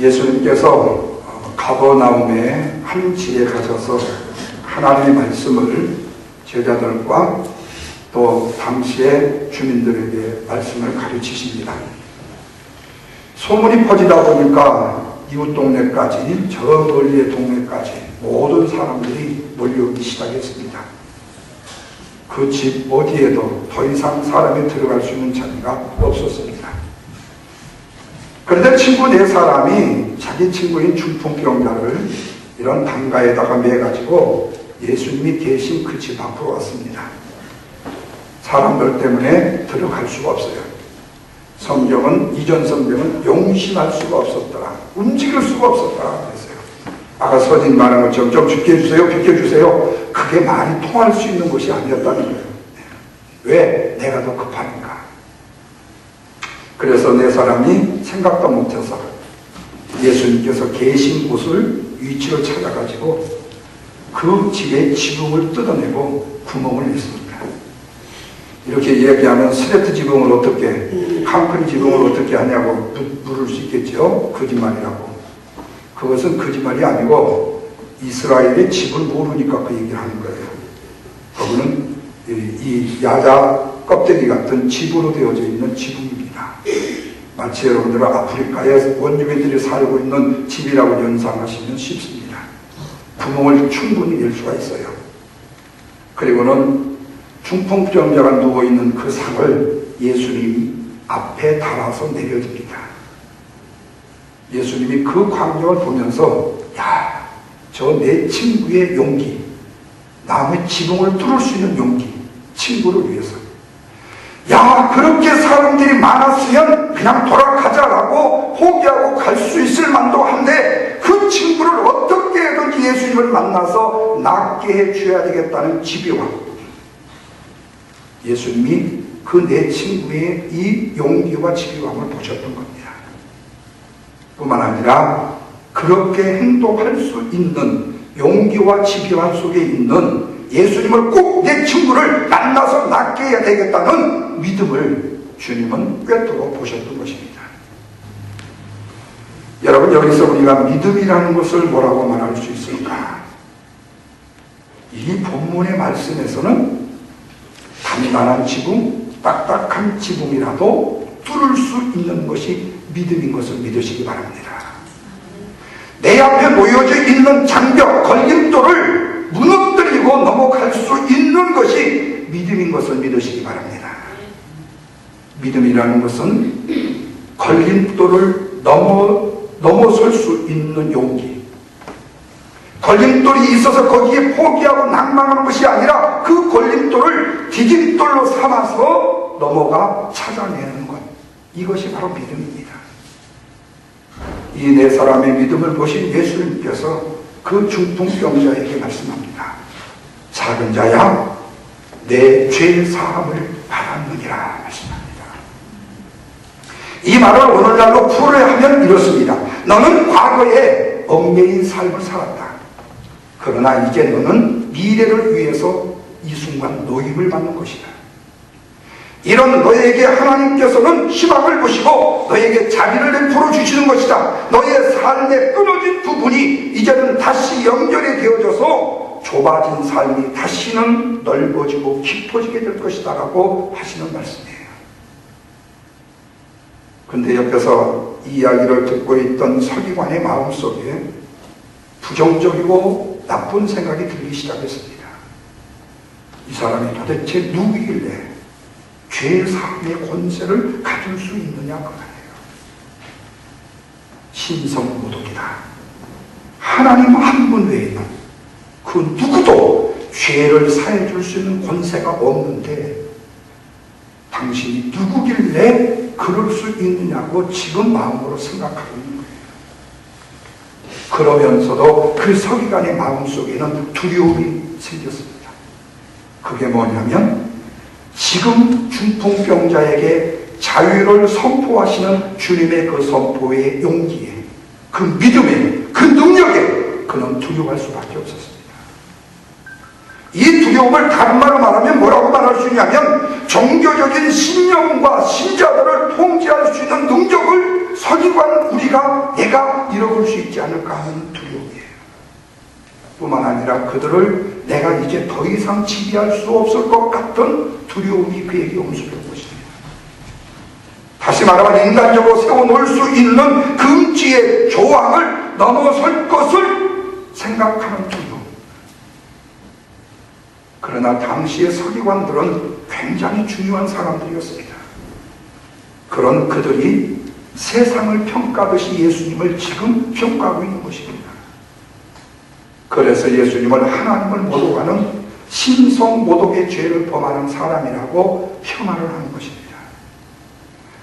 예수님께서 가버나움의 한 집에 가셔서 하나님의 말씀을 제자들과 또 당시의 주민들에게 말씀을 가르치십니다. 소문이 퍼지다 보니까 이웃 동네까지 저 멀리의 동네까지 모든 사람들이 몰려오기 시작했습니다. 그 집 어디에도 더 이상 사람이 들어갈 수 있는 자리가 없었습니다. 그런데 친구 네 사람이 자기 친구인 중풍병자를 이런 담가에다가 매가지고 예수님이 계신 그 집 앞으로 왔습니다. 사람들 때문에 들어갈 수가 없어요. 성경은, 이전 성경은 용신할 수가 없었더라, 움직일 수가 없었더라 그랬어요. 아까 서진 말한 것처럼 좀 비켜주세요, 비켜주세요. 그게 말이 통할 수 있는 것이 아니었다는 거예요. 왜? 내가 더 급하니까. 그래서 네 사람이 생각도 못해서 예수님께서 계신 곳을, 위치를 찾아가지고 그 집의 지붕을 뜯어내고 구멍을 냈습니다. 이렇게 얘기하면 스레트 지붕을 어떻게, concrete 지붕을 어떻게 하냐고 물을 수 있겠죠. 거짓말이라고. 그것은 거짓말이 아니고 이스라엘의 집을 모르니까 그 얘기를 하는 거예요. 거기는 이 야자 껍데기 같은 집으로 되어져 있는 지붕입니다. 마치 여러분들은 아프리카에 원주민들이 살고 있는 집이라고 연상하시면 쉽습니다. 구멍을 충분히 낼 수가 있어요. 그리고는 중풍병자가 누워있는 그 상을 예수님이 앞에 달아서 내려줍니다. 예수님이 그 광경을 보면서, 야, 저 내 친구의 용기, 남의 지붕을 뚫을 수 있는 용기, 친구를 위해서. 야, 그렇게 사람들이 많았으면 그냥 돌아가자라고 포기하고 갈 수 있을 만도 한데 그 친구를 어떻게든지 예수님을 만나서 낫게 해줘야 되겠다는 집요함. 예수님이 그 내 친구의 이 용기와 집요함을 보셨던 겁니다. 뿐만 아니라 그렇게 행동할 수 있는 용기와 집요함 속에 있는 예수님을 꼭 내 친구를 만나서 낫게 해야 되겠다는 믿음을 주님은 꿰뚫어 보셨던 것입니다. 여러분, 여기서 우리가 믿음이라는 것을 뭐라고 말할 수 있을까? 이 본문의 말씀에서는 단단한 지붕, 딱딱한 지붕이라도 뚫을 수 있는 것이 믿음인 것을 믿으시기 바랍니다. 내 앞에 놓여져 있는 장벽, 걸림돌을 무너뜨리고 넘어갈 수 있는 것이 믿음인 것을 믿으시기 바랍니다. 믿음이라는 것은 걸림돌을 넘어설 수 있는 용기, 걸림돌이 있어서 거기에 포기하고 낭망하는 것이 아니라 그 걸림돌을 디딤돌로 삼아서 넘어가 찾아내는 것, 이것이 바로 믿음입니다. 이 네 사람의 믿음을 보신 예수님께서 그 중풍병자에게 말씀합니다. 작은 자야, 내 죄 사함을 받았느니라 말씀합니다. 이 말을 오늘날로 풀어야 하면 이렇습니다. 너는 과거에 얽매인 삶을 살았다. 그러나 이제 너는 미래를 위해서 이 순간 노임을 받는 것이다. 이런 너에게 하나님께서는 희망을 보시고 너에게 자비를 베풀어 주시는 것이다. 너의 삶의 끊어진 부분이 이제는 다시 연결이 되어져서 좁아진 삶이 다시는 넓어지고 깊어지게 될 것이다 라고 하시는 말씀이에요. 근데 옆에서 이 이야기를 듣고 있던 서기관의 마음속에 부정적이고 나쁜 생각이 들기 시작했습니다. 이 사람이 도대체 누구이길래 죄 사함의 권세를 가질 수 있느냐 그 말이에요. 신성모독이다. 하나님 한 분 외에는 그 누구도 죄를 사해 줄 수 있는 권세가 없는데 당신이 누구길래 그럴 수 있느냐고 지금 마음으로 생각하고 있는 거예요. 그러면서도 그 서기관의 마음속에는 두려움이 생겼습니다. 그게 뭐냐면 지금 중풍병자에게 자유를 선포하시는 주님의 그 선포의 용기에, 그 믿음에, 그 능력에 그는 두려워할 수밖에 없었습니다. 이 두려움을 다른 말로 말하면 뭐라고 말할 수 있냐면 종교적인 신념과 신자들을 통제할 수 있는 능력을 서기관 내가 잃어볼 수 있지 않을까 하는 두려움이에요. 뿐만 아니라 그들을 내가 이제 더 이상 지배할 수 없을 것 같은 두려움이 그에게 옴습한 것입니다. 다시 말하면 인간적으로 세워놓을 수 있는 금지의 조항을 넘어설 것을 생각하는 두려움. 그러나 당시의 서기관들은 굉장히 중요한 사람들이었습니다. 그런 그들이 세상을 평가하듯이 예수님을 지금 평가하고 있는 것입니다. 그래서 예수님을 하나님을 모독하는 신성모독의 죄를 범하는 사람이라고 폄하를 하는 것입니다.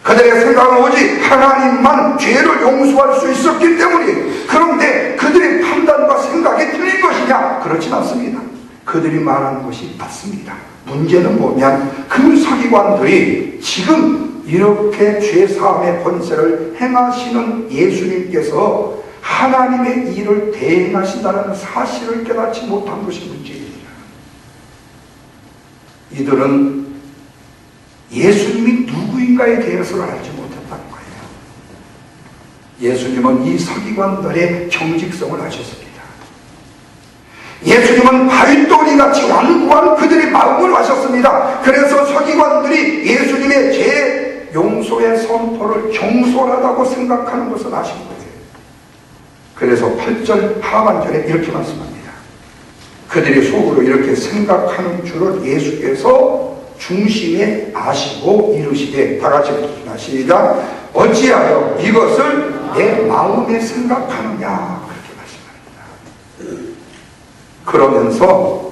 그들의 생각은 오직 하나님만 죄를 용서할 수 있었기 때문에, 그런데 그들의 판단과 생각이 틀린 것이냐? 그렇진 않습니다. 그들이 말하는 것이 맞습니다. 문제는 뭐냐면 그 서기관들이 지금 이렇게 죄사함의 권세를 행하시는 예수님께서 하나님의 일을 대행하신다는 사실을 깨닫지 못한 것이 문제입니다. 이들은 예수님이 누구인가에 대해서를 알지 못했다는 거예요. 예수님은 이 서기관들의 정직성을 아셨습니다. 예수님은 바윗돌이같이 완고한 그들의 마음을 아셨습니다. 그래서 서기관들이 예수님의 죄 용서의 선포를 경솔하다고 생각하는 것을 아신 거예요. 그래서 8절 하반절에 이렇게 말씀합니다. 그들이 속으로 이렇게 생각하는 줄을 예수께서 중심에 아시고 이르시되, 다 같이 읽겠습니다. 시작. 어찌하여 이것을 내 마음에 생각하느냐, 그렇게 말씀합니다. 그러면서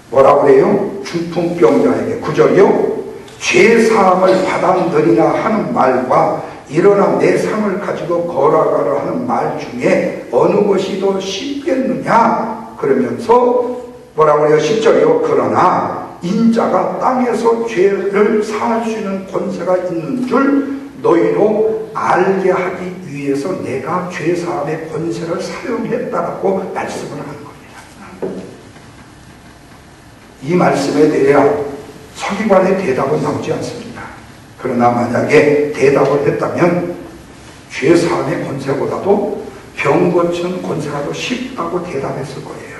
뭐라고 그래요? 중풍병자에게 9절이요, 죄사함을 받아들이나 하는 말과 일어나 내 상을 가지고 걸어가라 하는 말 중에 어느 것이 더 쉽겠느냐? 그러면서 뭐라고 해요? 10절이요. 그러나 인자가 땅에서 죄를 사할 수 있는 권세가 있는 줄 너희로 알게 하기 위해서 내가 죄사함의 권세를 사용했다라고 말씀을 하는 겁니다. 이 말씀에 대해 서기관의 대답은 나오지 않습니다. 그러나 만약에 대답을 했다면 죄사함의 권세보다도 병 고치는 권세가 더 쉽다고 대답했을 거예요.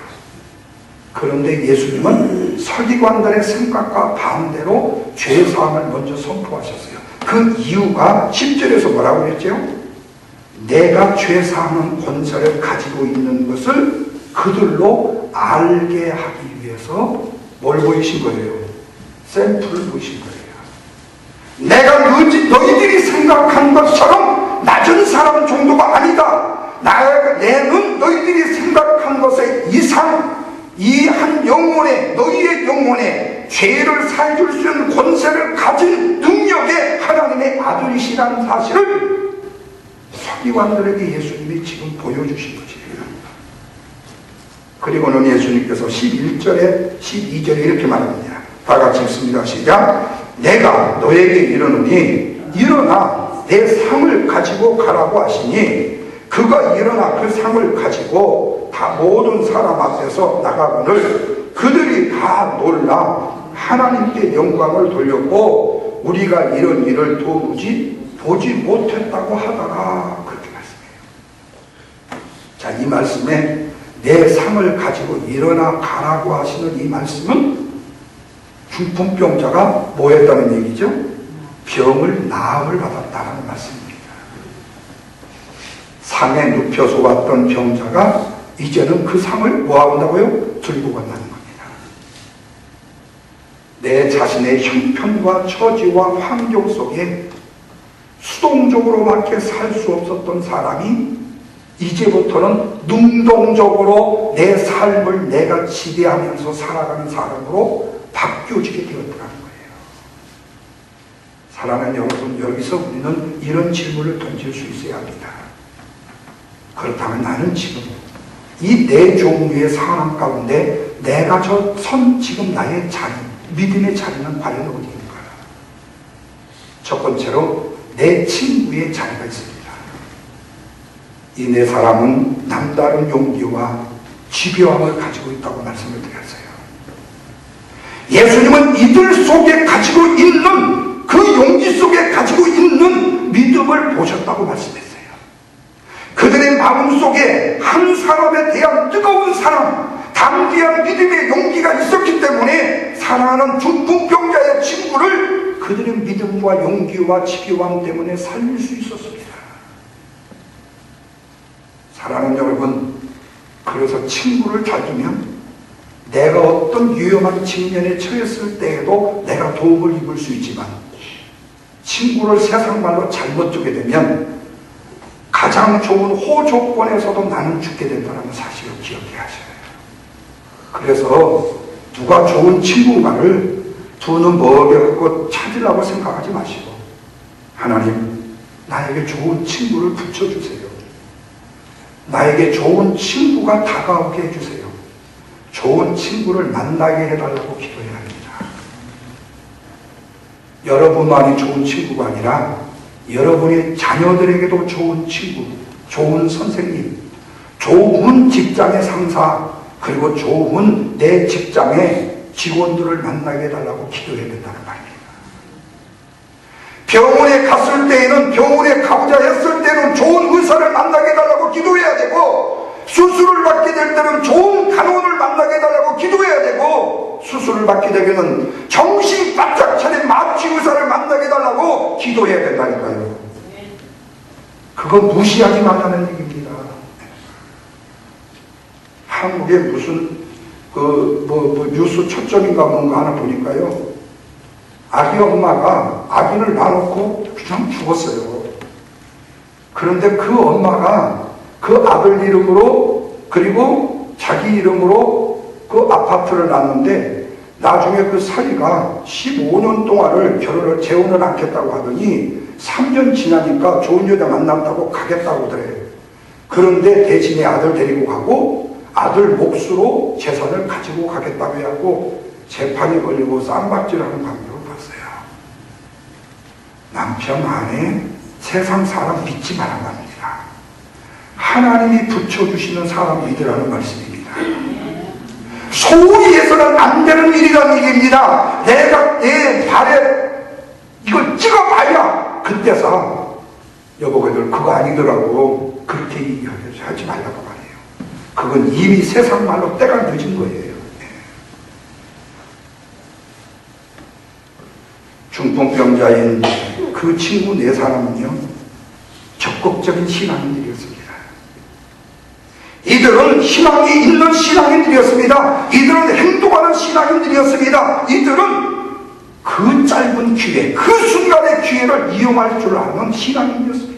그런데 예수님은 서기관들의 생각과 반대로 죄사함을 먼저 선포하셨어요. 그 이유가 10절에서 뭐라고 그랬죠? 내가 죄사하는 권세를 가지고 있는 것을 그들로 알게 하기 위해서 뭘 보이신 거예요? 샘플을 보이신 거예요. 내가 너희들이 생각한 것처럼 낮은 사람 정도가 아니다. 내는 너희들이 생각한 것의 이상, 이 한 영혼에, 너희의 영혼에 죄를 사해줄 수 있는 권세를 가진 능력의 하나님의 아들이시라는 사실을 서기관들에게 예수님이 지금 보여주신 것이에요. 그리고는 예수님께서 11절에 12절에 이렇게 말합니다. 다 같이 읽습니다. 시작. 내가 너에게 이르노니 일어나 내 상을 가지고 가라고 하시니 그가 일어나 그 상을 가지고 다 모든 사람 앞에서 나가거늘 그들이 다 놀라 하나님께 영광을 돌렸고 우리가 이런 일을 도무지 보지 못했다고 하더라. 그렇게 말씀해요. 자, 이 말씀에 내 상을 가지고 일어나 가라고 하시는 이 말씀은 중풍병자가 뭐 했다는 얘기죠? 병을 나음을 받았다는 말씀입니다. 상에 눕혀서 왔던 병자가 이제는 그 상을 뭐 한다고요? 들고 간다는 겁니다. 내 자신의 형편과 처지와 환경 속에 수동적으로밖에 살 수 없었던 사람이 이제부터는 능동적으로 내 삶을 내가 지배하면서 살아가는 사람으로 바뀌어지게 되었다는 거예요. 사랑하는 여러분, 여기서 우리는 이런 질문을 던질 수 있어야 합니다. 그렇다면 나는 지금 이 네 종류의 사람 가운데 내가 지금 나의 자리, 믿음의 자리는 과연 어디인가? 첫 번째로 내 친구의 자리가 있습니다. 이 네 사람은 남다른 용기와 지배함을 가지고 있다고 말씀을 드렸어요. 예수님은 이들 속에 가지고 있는 그 용기 속에 가지고 있는 믿음을 보셨다고 말씀했어요. 그들의 마음속에 한 사람에 대한 뜨거운 사랑, 담대한 믿음의 용기가 있었기 때문에 사랑하는 중풍병자의 친구를 그들의 믿음과 용기와 지배함 때문에 살릴 수 있었습니다. 사랑하는 여러분, 그래서 친구를 잘 두면 내가 어떤 위험한 측면에 처했을 때에도 내가 도움을 입을 수 있지만, 친구를 세상 말로 잘못 주게 되면 가장 좋은 호조건에서도 나는 죽게 된다는 사실을 기억해야 하셔요. 그래서 누가 좋은 친구인가를 두 눈 멀게 갖고 찾으려고 생각하지 마시고, 하나님, 나에게 좋은 친구를 붙여주세요. 나에게 좋은 친구가 다가오게 해주세요. 좋은 친구를 만나게 해달라고 기도해야 합니다. 여러분만이 좋은 친구가 아니라 여러분의 자녀들에게도 좋은 친구, 좋은 선생님, 좋은 직장의 상사, 그리고 좋은 내 직장의 직원들을 만나게 해달라고 기도해야 된다는 말입니다. 병원에 갔을 때에는, 병원에 가보자 했을 때는 좋은 의사를 만나게 해달라고 기도해야 되고, 수술을 받게 될 때는 좋은 간호를 만나게 해달라고 기도해야 되고, 수술을 받게 되면 정신 바짝 차린 마취 의사를 만나게 해달라고 기도해야 된다니까요. 그건 무시하지 말라는 얘기입니다. 한국에 무슨 뉴스 초점인가 뭔가 하나 보니까요, 아기 엄마가 아기를 낳아놓고 그냥 죽었어요. 그런데 그 엄마가 그 아들 이름으로, 그리고 자기 이름으로 그 아파트를 놨는데, 나중에 그 사위가 15년 동안을 결혼을 재혼을 않겠다고 하더니 3년 지나니까 좋은 여자 만난다고 가겠다고 그래. 그런데 대신에 아들 데리고 가고 아들 몫으로 재산을 가지고 가겠다고 해갖고 재판이 걸리고 쌈박질하는 광경을 봤어요. 남편, 아내, 세상 사람 믿지 말란 말입니다. 하나님이 붙여주시는 사람 믿으라는 말씀입니다. 소위 해서는 안 되는 일이라는 얘기입니다. 내가 내 발에 이걸 찍어봐야 그때서 여보게들 그거 아니더라고, 그렇게 얘기하지 말라고 말해요. 그건 이미 세상 말로 때가 늦은 거예요. 중풍병자인 그 친구 네 사람은요, 적극적인 신앙인들이었습니다. 이들은 희망이 있는 신앙인들이었습니다. 이들은 행동하는 신앙인들이었습니다. 이들은 그 짧은 기회, 그 순간의 기회를 이용할 줄 아는 신앙인이었습니다.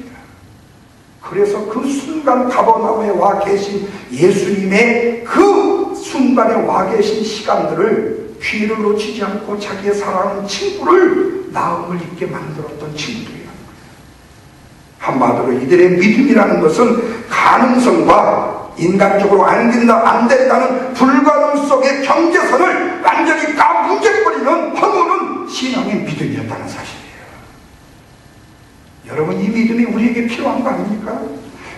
그래서 그 순간 가버나움에 와 계신 예수님의 그 순간에 와 계신 시간들을 기회를 놓치지 않고 자기의 사랑하는 친구를 나음을 입게 만들었던 친구들이에요. 한마디로 이들의 믿음이라는 것은 가능성과 인간적으로 안 된다는 불가능 속의 경계선을 완전히 까무제버리는 허무는 신앙의 믿음이었다는 사실이에요. 여러분, 이 믿음이 우리에게 필요한 거 아닙니까?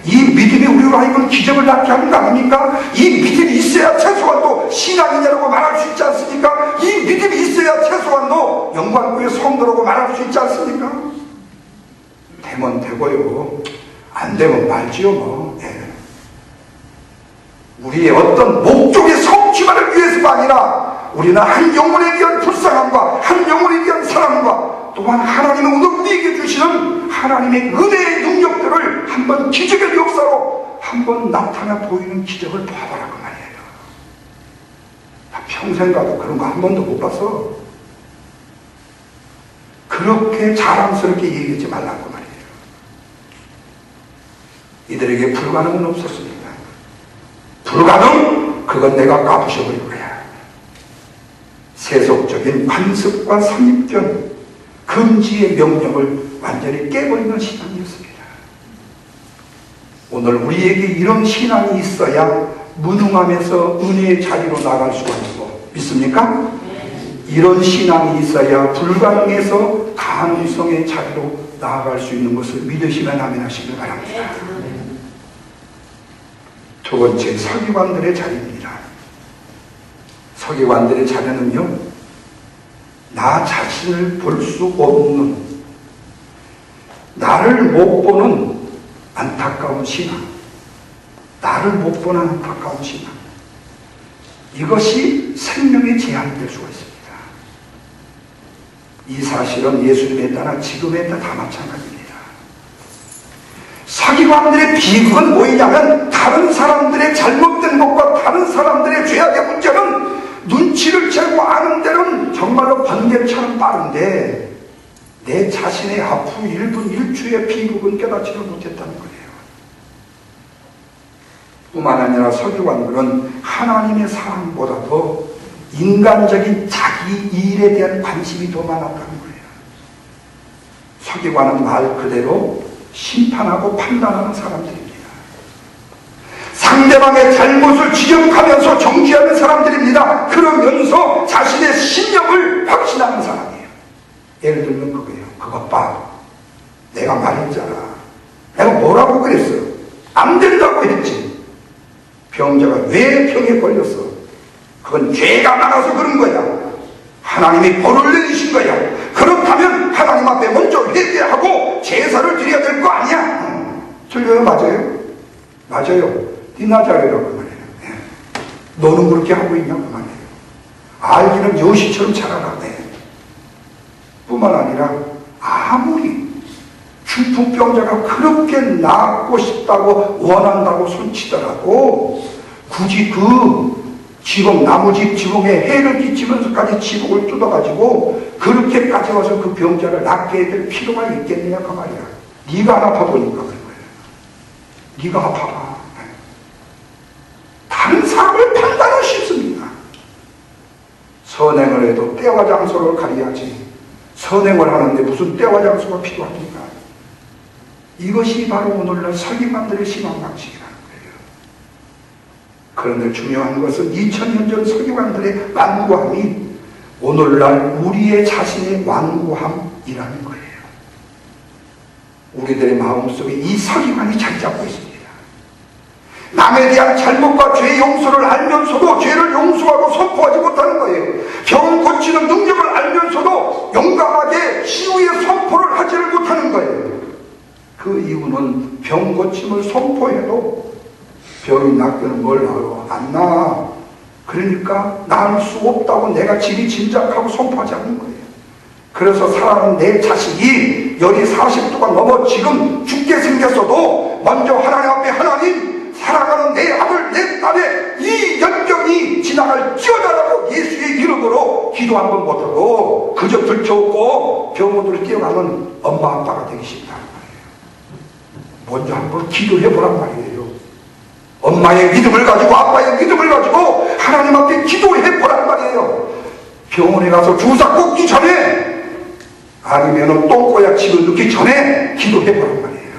이 믿음이 우리로 하여금 기적을 낳게 하는 거 아닙니까? 이 믿음이 있어야 최소한도 신앙이냐라고 말할 수 있지 않습니까? 이 믿음이 있어야 최소한도 영광교회 성도라고 말할 수 있지 않습니까? 되면 되고요, 안 되면 말지요 뭐. 우리의 어떤 목적의 성취만을 위해서가 아니라 우리는 한 영혼에 대한 불쌍함과 한 영혼에 대한 사랑과 또한 하나님은 오늘 우리에게 주시는 하나님의 은혜의 능력들을 한번 기적의 역사로 한번 나타나 보이는 기적을 봐보라고 말이에요. 나 평생 가도 그런 거 한 번도 못 봐서 그렇게 자랑스럽게 얘기하지 말라고 말이에요. 이들에게 불가능은 없었습니다. 불가능? 그건 내가 까부셔버릴 거야. 세속적인 관습과 선입견, 금지의 명령을 완전히 깨버리는 신앙이었습니다. 오늘 우리에게 이런 신앙이 있어야 무능함에서 은혜의 자리로 나갈 수가 있고, 믿습니까? 이런 신앙이 있어야 불가능에서 가능성의 자리로 나아갈 수 있는 것을 믿으시면 아멘 하시길 바랍니다. 두 번째, 서기관들의 자리입니다. 서기관들의 자리는요, 나 자신을 볼 수 없는, 나를 못 보는 안타까운 신앙, 나를 못 보는 안타까운 신앙, 이것이 생명의 제한이 될 수가 있습니다. 이 사실은 예수님에 따라 지금에 따라 다 마찬가지입니다. 서기관들의 비극은 뭐냐면, 다른 사람들의 잘못된 것과 다른 사람들의 죄악의 문제는 눈치를 채고 아는 데는 정말로 번개처럼 빠른데 내 자신의 앞으로 1분 1초의 비극은 깨닫지를 못했다는 거예요. 뿐만 아니라 서기관들은 하나님의 사랑보다도 인간적인 자기 일에 대한 관심이 더 많았다는 거예요. 서기관은 말 그대로 심판하고 판단하는 사람들입니다. 상대방의 잘못을 지적하면서 정지하는 사람들입니다. 그러면서 자신의 신념을 확신하는 사람이에요. 예를 들면 그거예요. 그것 봐. 내가 말했잖아. 내가 뭐라고 그랬어? 안 된다고 했지. 병자가 왜 병에 걸렸어? 그건 죄가 많아서 그런 거야. 하나님이 벌을 내리신 거야. 그렇다면 하나님 앞에 먼저 회개하고 제사를 드려야 될 거 아니야. 틀려요? 맞아요? 맞아요. 네 나자리라고 말해요. 너는 그렇게 하고 있냐고 말해요. 알기는 여시처럼 잘하라네. 뿐만 아니라 아무리 중풍병자가 그렇게 낫고 싶다고 원한다고 손치더라도 굳이 그 지붕, 나무집 지붕에 해를 끼치면서까지 지붕을 뜯어가지고 그렇게까지 와서 그 병자를 낫게 해야 될 필요가 있겠느냐 그 말이야. 네가 안 아파 보니까 그런 거야. 네가 아파봐. 다른 사람을 판단은 쉽습니다. 선행을 해도 때와 장소를 가려야지. 선행을 하는데 무슨 때와 장소가 필요합니까? 이것이 바로 오늘날 서기관들의 신앙 방식이라는 거예요. 그런데 중요한 것은 2000년 전 서기관들의 완고함이 오늘날 우리의 자신의 완고함이라는 거예요. 우리들의 마음속에 이 서기관이 자리 잡고 있습니다. 남에 대한 잘못과 죄 용서를 알면서도 죄를 용서하고 선포하지 못하는 거예요. 병 고치는 능력을 알면서도 용감하게 치유의 선포를 하지를 못하는 거예요. 그 이유는 병 고침을 선포해도 병이 낫기는 뭘 나요? 안 나. 그러니까 나을 수 없다고 내가 지리 짐작하고 선포하지 않는 거예요. 그래서 살아가는 내 자식이 열이 40도가 넘어 지금 죽게 생겼어도 먼저 하나님 앞에 하나님 살아가는 내 아들 내 딸의 이 연병이 지나갈 지어달라고 예수의 이름으로 기도 한 번 못하고 그저 들쳐오고 병원으로 뛰어가는 엄마 아빠가 되기 싫다는 말이에요. 먼저 한번 기도해보란 말이에요. 엄마의 믿음을 가지고 아빠의 믿음을 가지고 하나님 앞에 기도해보란 말이에요. 병원에 가서 주사 꽂기 전에 아니면 똥꼬약 집을 넣기 전에 기도해보란 말이에요.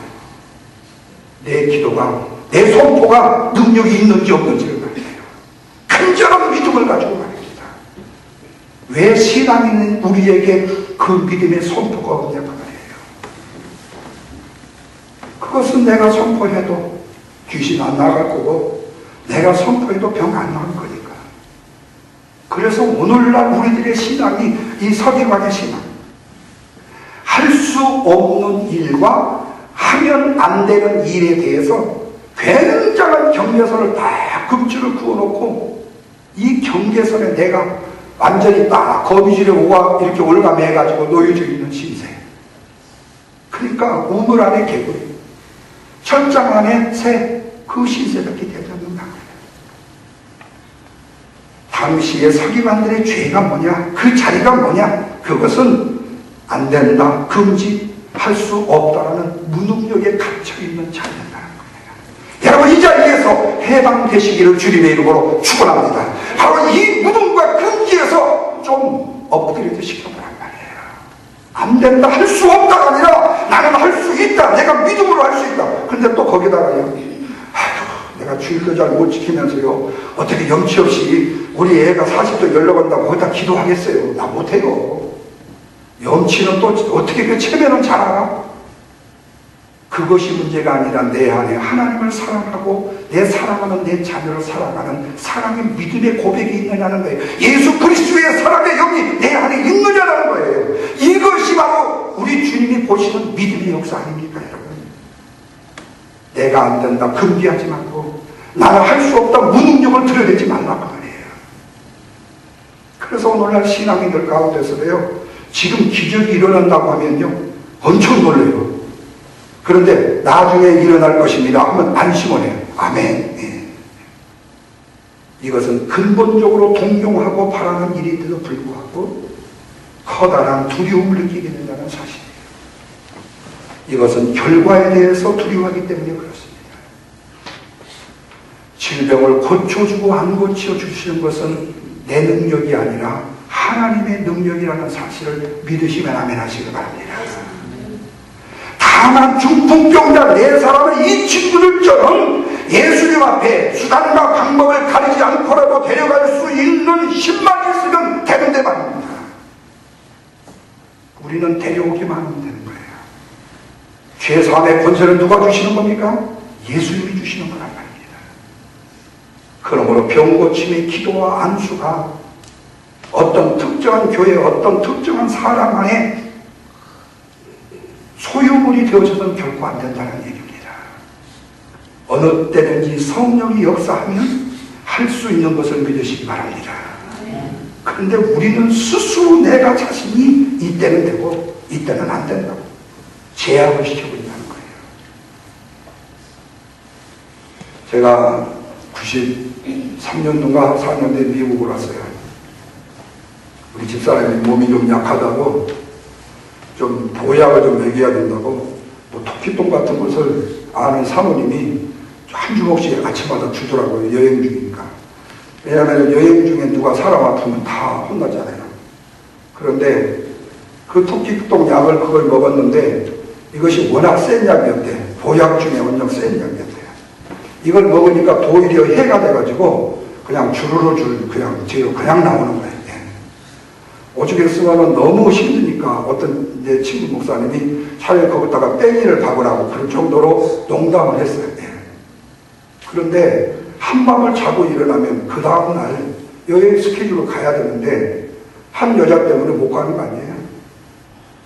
내 기도가 내 선포가 능력이 있는지 없는지를 말이에요. 간절한 믿음을 가지고 말입니다. 왜 신앙 있는 우리에게 그 믿음의 선포가 없냐고 말이에요. 그것은 내가 선포해도 귀신 안 나갈 거고 내가 선포해도 병 안 나올 거니까. 그래서 오늘날 우리들의 신앙이 이 서기관의 신앙, 할 수 없는 일과 하면 안 되는 일에 대해서 굉장한 경계선을 딱 급줄을 그어놓고 이 경계선에 내가 완전히 딱 거미줄에 오가 이렇게 올가매가지고 놓여져 있는 신세. 그러니까 우물 안에 개구리, 철장 안에 새, 그 신세밖에 되지 않는다. 당시의 서기관들의 죄가 뭐냐? 그 자리가 뭐냐? 그것은 안 된다, 금지, 할 수 없다라는 무능력에 갇혀있는 자리다. 여러분 이 자리에서 해방되시기를 주님의 이름으로 축원합니다. 바로 이 무덤과 금지에서 좀 업그레이드 시켜보란 말이에요. 안 된다, 할 수 없다가 아니라 나는 할 수 있다, 내가 믿음으로 할 수 있다. 그런데 또 거기다가요, 내가 주일도 잘 못 지키면서요 어떻게 염치 없이 우리 애가 40도 연락한다고 거기다 기도하겠어요? 나 못해요. 염치는 또 어떻게 그 체면은 잘 알아? 그것이 문제가 아니라 내 안에 하나님을 사랑하고 내 사랑하는 내 자녀를 사랑하는 사랑의 믿음의 고백이 있느냐는 거예요. 예수 그리스도의 사랑의 영이 내 안에 있느냐는 거예요. 이것이 바로 우리 주님이 보시는 믿음의 역사 아닙니까 여러분? 내가 안 된다 금기하지 말고 나는 할 수 없다 무능력을 드러내지 말라고 말이에요. 그래서 오늘날 신앙인들 가운데서도요 지금 기적이 일어난다고 하면요 엄청 놀래요. 그런데 나중에 일어날 것입니다 하면 안심을 해요. 아멘. 예. 이것은 근본적으로 동용하고 바라는 일인데도 불구하고 커다란 두려움을 느끼게 된다는 사실이에요. 이것은 결과에 대해서 두려워하기 때문에 그렇습니다. 질병을 고쳐주고 안 고쳐주시는 것은 내 능력이 아니라 하나님의 능력이라는 사실을 믿으시면 아멘 하시기 바랍니다. 다만 중풍병자 4사람의 이 친구들처럼 예수님 앞에 수단과 방법을 가리지 않고라도 데려갈 수 있는 힘만 있으면 되는데 말입니다. 우리는 데려오기만 하면 되는 거예요. 죄사함의 권세를 누가 주시는 겁니까? 예수님이 주시는 거란 말입니다. 그러므로 병고침의 기도와 안수가 어떤 특정한 교회, 어떤 특정한 사람 안에 소유물이 되어서는 결코 안 된다는 얘기입니다. 어느 때든지 성령이 역사하면 할 수 있는 것을 믿으시기 바랍니다. 그런데 우리는 스스로 내가 자신이 이때는 되고 이때는 안 된다고 제약을 시키고 있다는 거예요. 제가 93년도인가 4년도에 미국을 왔어요. 우리 집사람이 몸이 좀 약하다고 좀 보약을 좀 먹여야 된다고 뭐 토끼똥 같은 것을 아는 사모님이 한 주먹씩 아침마다 주더라고요. 여행 중이니까. 왜냐하면 여행 중에 누가 사람 아프면 다 혼나잖아요. 그런데 그 토끼똥 약을 그걸 먹었는데 이것이 워낙 센 약이었대. 보약 중에 워낙 센 약이었대요. 이걸 먹으니까 오히려 해가 돼가지고 그냥 주르르 그냥 나오는 거예요. 오죽했으면 너무 힘드니까 어떤 내 친구 목사님이 차라리 거기다가 뺑이를 박으라고 그럴 정도로 농담을 했어요. 그런데 한밤을 자고 일어나면 그 다음날 여행 스케줄로 가야 되는데 한 여자 때문에 못 가는 거 아니에요?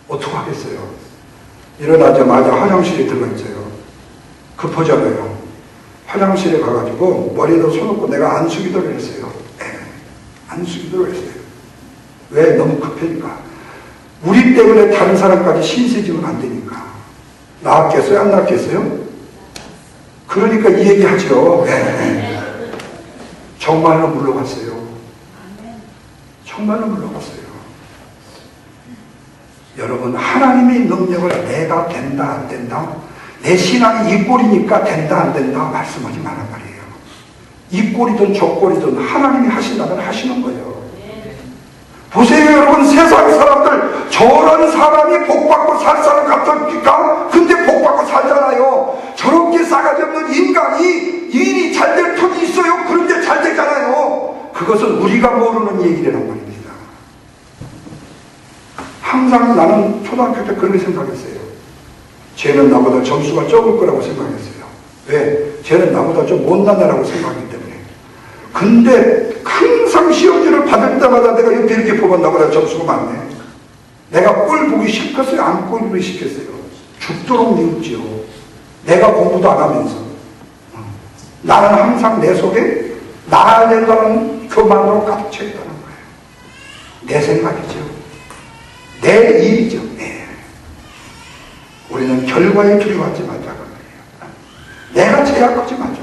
어떡하겠어요? 일어나자마자 화장실에 들어가 있어요. 급하잖아요. 화장실에 가가지고 머리에다 손놓고 내가 안수기도를 했어요. 안수기도를 했어요. 왜? 너무 급하니까. 우리 때문에 다른 사람까지 신세지면 안 되니까. 나았겠어요? 안 나았겠어요? 그러니까 이 얘기 하죠. 정말로 물러갔어요. 정말로 물러갔어요. 여러분, 하나님의 능력을 내가 된다 안 된다, 내 신앙이 이 꼴이니까 된다 안 된다 말씀하지 말란 말이에요. 이 꼴이든 저 꼴이든 하나님이 하신다면 하시는 거예요. 보세요 여러분, 세상 사람들 저런 사람이 복받고 살 사람 같습니까? 근데 복받고 살잖아요. 저렇게 싸가지 없는 인간이 일이 잘 될 틈이 있어요. 그런데 잘 되잖아요. 그것은 우리가 모르는 얘기라는 말입니다. 항상 나는 초등학교 때 그렇게 생각했어요. 쟤는 나보다 점수가 적을 거라고 생각했어요. 왜? 쟤는 나보다 좀 못난 애라고 생각하기 때문에. 근데 항상 시험지를 받을 때마다 내가 옆에 이렇게 보면 나보다 점수가 많네. 내가 꼴 보기 싫겠어요? 안 꼴 보기 싫겠어요? 죽도록 미웠지요. 내가 공부도 안 하면서. 나는 항상 내 속에 나아야 된다는 교만으로 가득 차 있다는 거예요. 내 생각이죠. 내 일이죠. 우리는 결과에 두려워하지 말자는 거예요. 내가 제약하지 말자.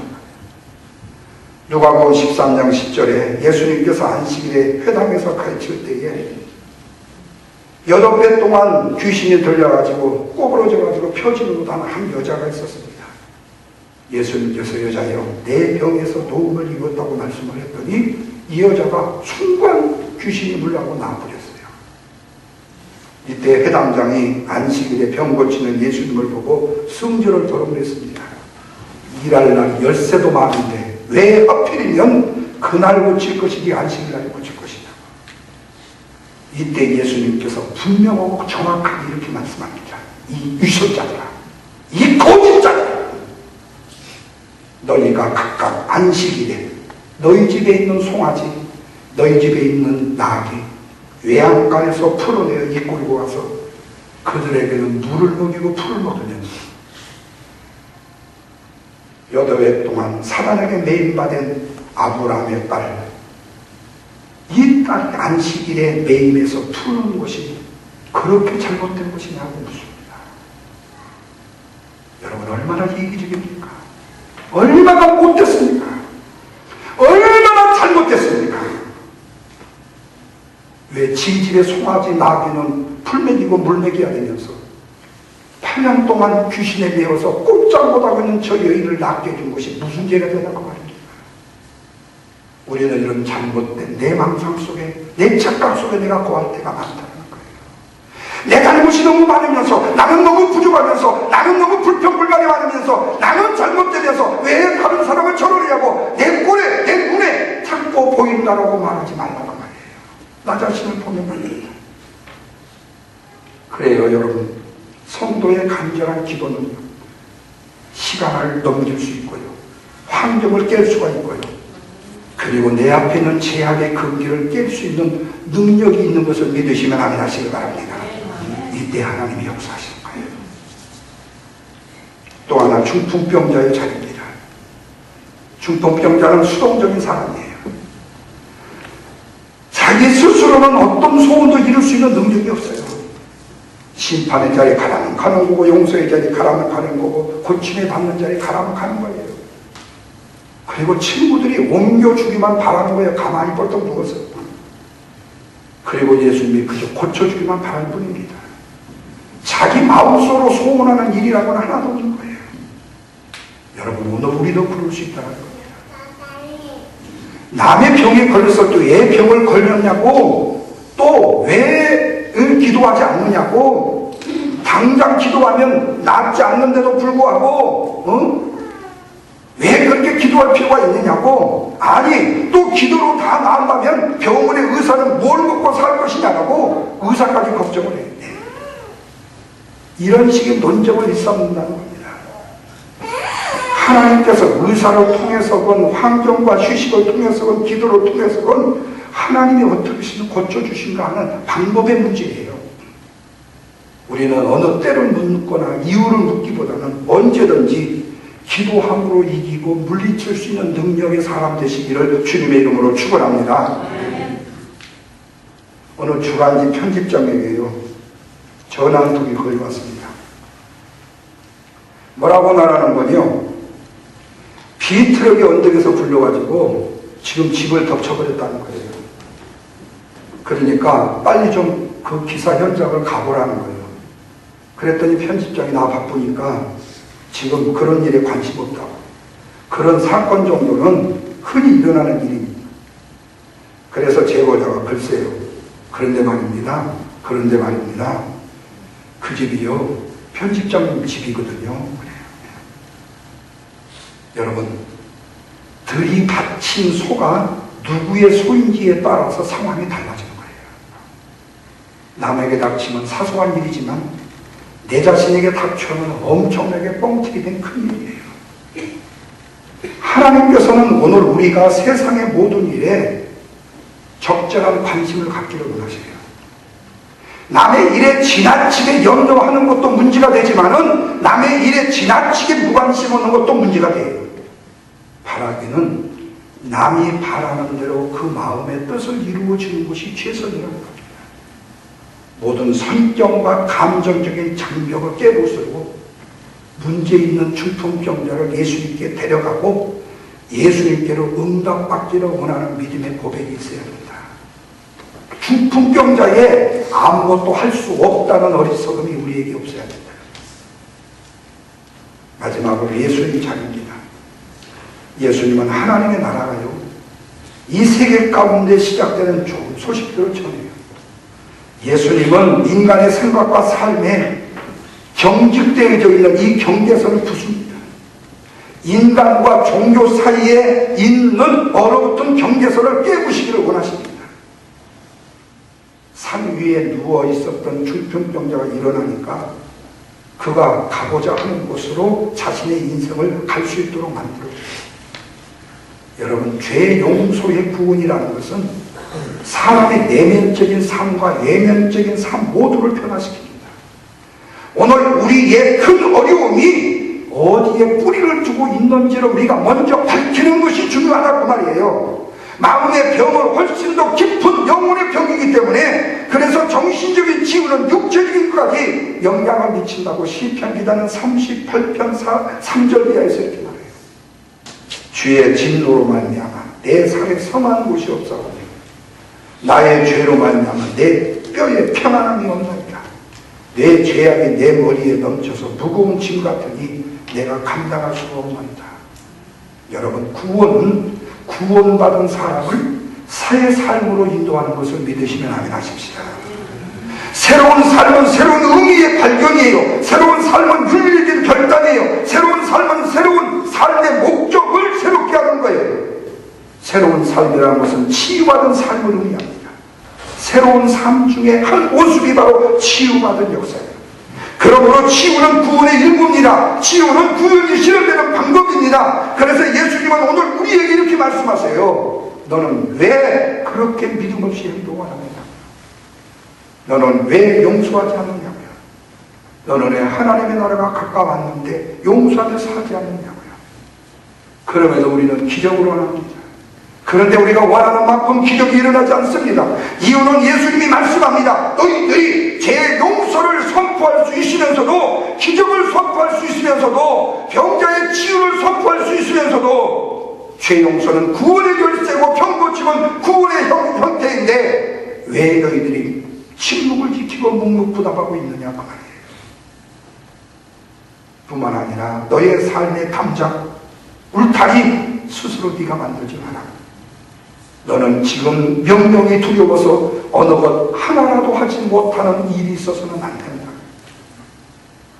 누가복음 13장 10절에 예수님께서 안식일에 회당에서 가르칠 때에 8배 동안 귀신이 들려가지고 꼬부러져가지고 펴지는 못하는 한 여자가 있었습니다. 예수님께서 여자여 내 병에서 노움을 입었다고 말씀을 했더니 이 여자가 순간 귀신이 물라고 나와버렸어요. 이때 회당장이 안식일에 병 고치는 예수님을 보고 승질을 덜어냈습니다. 일할 날 13도 많은데 왜 하필이면 그날 고칠 것이지 안식일날 고칠 것이냐. 이때 예수님께서 분명하고 정확하게 이렇게 말씀합니다. 이 유술자들아, 이 거짓자들아, 너희가 각각 안식일에 너희 집에 있는 송아지, 너희 집에 있는 나귀 외양간에서 풀어내어 이끌고 와서 그들에게는 물을 먹이고 풀을 먹이면 8해 동안 사단에게 매임받은 아브라함의 딸, 이 딸 안식일에 매임해서 푸는 것이 그렇게 잘못된 것이냐고 묻습니다. 여러분, 얼마나 이기적입니까? 얼마나 못됐습니까? 얼마나 시집의 송아지 나귀는 풀 먹이고 물 먹여야 되면서 8년 동안 귀신에 매어서 꼼짝 못하고 있는 저 여인을 낫게 해준 것이 무슨 죄가 되냐고 말입니다. 우리는 이런 잘못된 내 망상 속에, 내 착각 속에 내가 거할 때가 많다는 거예요. 내 잘못이 너무 많으면서, 나는 너무 부족하면서, 나는 너무 불평불만이 많으면서, 나는 잘못되면서 왜 다른 사람을 저러냐고 내 꼴에, 내 눈에 자꾸 보인다라고 말하지 말라고 말이에요. 나 자신을 보면 말입니다. 그래요, 여러분. 성도의 간절한 기도는 시간을 넘길 수 있고요, 환경을 깰 수가 있고요, 그리고 내 앞에 있는 제약의 금기를 깰 수 있는 능력이 있는 것을 믿으시면 아멘 하시기 바랍니다. 이때 하나님이 역사하시는 거예요. 또 하나 중풍병자의 자리입니다. 중풍병자는 수동적인 사람이에요. 자기 스스로는 어떤 소원도 이룰 수 있는 능력이 없어요. 심판의 자리에 가라면 가는 거고, 용서의 자리에 가라면 가는 거고, 고침에 받는 자리에 가라면 가는 거예요. 그리고 친구들이 옮겨주기만 바라는 거예요. 가만히 벌떡 누워서. 그리고 예수님이 그저 고쳐주기만 바라는 분입니다. 자기 마음속으로 소원하는 일이라고는 하나도 없는 거예요. 여러분, 오늘 우리도 그럴 수 있다는 겁니다. 남의 병에 걸렸을 때 왜 병을 걸렸냐고, 또 왜 기도하지 않느냐고, 당장 기도하면 낫지 않는데도 불구하고 왜 그렇게 기도할 필요가 있느냐고, 아니 또 기도로 다 나은다면 병원의 의사는 뭘 먹고 살 것이냐라고 의사까지 걱정을 해요. 이런 식의 논쟁을 일삼는다는 겁니다. 하나님께서 의사를 통해서건 환경과 휴식을 통해서건 기도를 통해서건 하나님이 어떻게 고쳐주신가 하는 방법의 문제예요. 우리는 어느 때를 묻거나 이유를 묻기보다는 언제든지 기도함으로 이기고 물리칠 수 있는 능력의 사람 되시기를 주님의 이름으로 축원합니다. 어느 주간지 편집장에게요, 전화 한 통이 걸려왔습니다. 뭐라고 말하는 거냐? 비트럭이 언덕에서 굴려가지고 지금 집을 덮쳐버렸다는 거예요. 그러니까 빨리 좀 그 기사 현장을 가보라는 거예요. 그랬더니 편집장이 나 바쁘니까 지금 그런 일에 관심 없다고. 그런 사건 정도는 흔히 일어나는 일입니다. 그래서 제보자가 글쎄요, 그런데 말입니다. 그 집이요, 편집장님 집이거든요. 그래요. 여러분, 들이받친 소가 누구의 소인지에 따라서 상황이 달라지는 거예요. 남에게 닥치면 사소한 일이지만 내 자신에게 닥쳐는 엄청나게 뻥튀기 된 큰일이에요. 하나님께서는 오늘 우리가 세상의 모든 일에 적절한 관심을 갖기를 원하세요. 남의 일에 지나치게 염려하는 것도 문제가 되지만은 남의 일에 지나치게 무관심하는 것도 문제가 돼요. 바라기는 남이 바라는 대로 그 마음의 뜻을 이루어지는 것이 최선이라는 겁니다. 모든 성격과 감정적인 장벽을 깨부수고 문제 있는 중풍병자를 예수님께 데려가고 예수님께로 응답받기를 원하는 믿음의 고백이 있어야 합니다. 중풍병자에 아무것도 할 수 없다는 어리석음이 우리에게 없어야 합니다. 마지막으로 예수님 자리입니다. 예수님은 하나님의 나라가요, 이 세계 가운데 시작되는 좋은 소식들을 전해요. 예수님은 인간의 생각과 삶에 경직되어져 있는 이 경계선을 부숩니다. 인간과 종교 사이에 있는 얼어붙은 경계선을 깨부시기를 원하십니다. 산 위에 누워 있었던 중풍병자가 일어나니까 그가 가고자 하는 곳으로 자신의 인생을 갈 수 있도록 만들어줍니다. 여러분, 죄 용서의 구원이라는 것은 사람의 내면적인 삶과 외면적인 삶 모두를 변화시킵니다. 오늘 우리의 큰 어려움이 어디에 뿌리를 두고 있는지를 우리가 먼저 밝히는 것이 중요하다고 말이에요. 마음의 병은 훨씬 더 깊은 영혼의 병이기 때문에, 그래서 정신적인 치유는 육체적인 것까지 영향을 미친다고 시편 기자는 38편 3절 이하에서 이렇게 말해요. 주의 진노로 말미암아 내 살에 성한 곳이 없어가지고 나의 죄로 말미암아 내 뼈에 편안함이 없나이다. 내 죄악이 내 머리에 넘쳐서 무거운 짐 같으니 내가 감당할 수가 없나이다. 여러분, 구원은 구원받은 사람을 새 삶으로 인도하는 것을 믿으시면 아멘 하십시다. 새로운 삶은 새로운 의미의 발견이에요. 새로운 삶은 윤리적인 결단이에요. 새로운 삶은 새로운 삶의 목적을 새롭게 하는 거예요. 새로운 삶이라는 것은 치유받은 삶을 의미합니다. 새로운 삶 중에 한 모습이 바로 치유받은 역사예요. 그러므로 치유는 구원의 일부입니다. 치유는 구원이 실현되는 방법입니다. 그래서 예수님은 오늘 우리에게 이렇게 말씀하세요. 너는 왜 그렇게 믿음 없이 행동하느냐? 너는 왜 용서하지 않느냐고요? 너는 왜 하나님의 나라가 가까웠는데 용서하며 살지 않느냐고요? 그럼에도 우리는 기적을 원합니다. 그런데 우리가 원하는 만큼 기적이 일어나지 않습니다. 이유는 예수님이 말씀합니다. 너희들이 제 용서를 선포할 수 있으면서도, 기적을 선포할 수 있으면서도, 병자의 치유를 선포할 수 있으면서도, 죄 용서는 구원의 열쇠고 병고침은 구원의 형태인데 왜 너희들이 침묵을 지키고 묵묵부답하고 있느냐 그 말이에요. 뿐만 아니라 너의 삶의 담장, 울타리 스스로 네가 만들지 마라. 너는 지금 명령이 두려워서 어느 것 하나라도 하지 못하는 일이 있어서는 안 된다.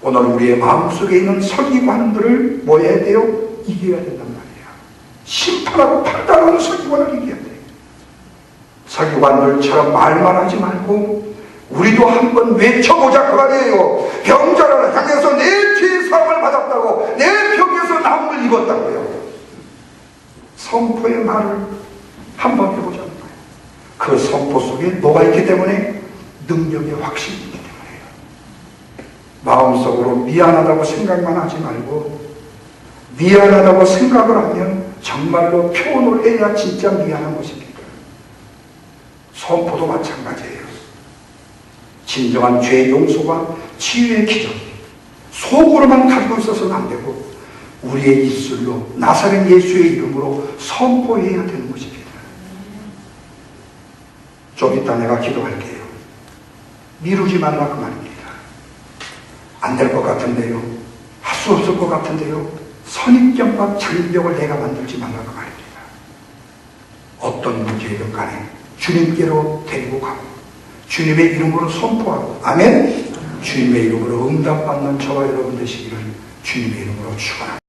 오늘 우리의 마음속에 있는 서기관들을 뭐 해야 돼요? 이겨야 된단 말이에요. 심판하고 판단하는 서기관을 이겨야 돼요. 서기관들처럼 말만 하지 말고 우리도 한번 외쳐보자 그 말이에요. 병자를 향해서 내 죄의 사함을 받았다고, 내 벽에서 나음을 입었다고요. 선포의 말을 한번 해보자는 거예요. 그 선포 속에 뭐가 있기 때문에? 능력의 확신이 있기 때문에요. 마음속으로 미안하다고 생각만 하지 말고, 미안하다고 생각을 하면 정말로 표현을 해야 진짜 미안한 것입니다. 선포도 마찬가지예요. 진정한 죄 용서가 치유의 기적, 속으로만 가지고 있어서는 안 되고 우리의 입술로 나사렛 예수의 이름으로 선포해야 되는 것입니다. 좀 이따 내가 기도할게요. 미루지 말라 그 말입니다. 안 될 것 같은데요, 할 수 없을 것 같은데요, 선입견과 장벽을 내가 만들지 말라 그 말입니다. 어떤 문제이든 간에 주님께로 데리고 가고 주님의 이름으로 선포하고, 아멘. 주님의 이름으로 응답받는 저와 여러분 되시기를 주님의 이름으로 축원합니다.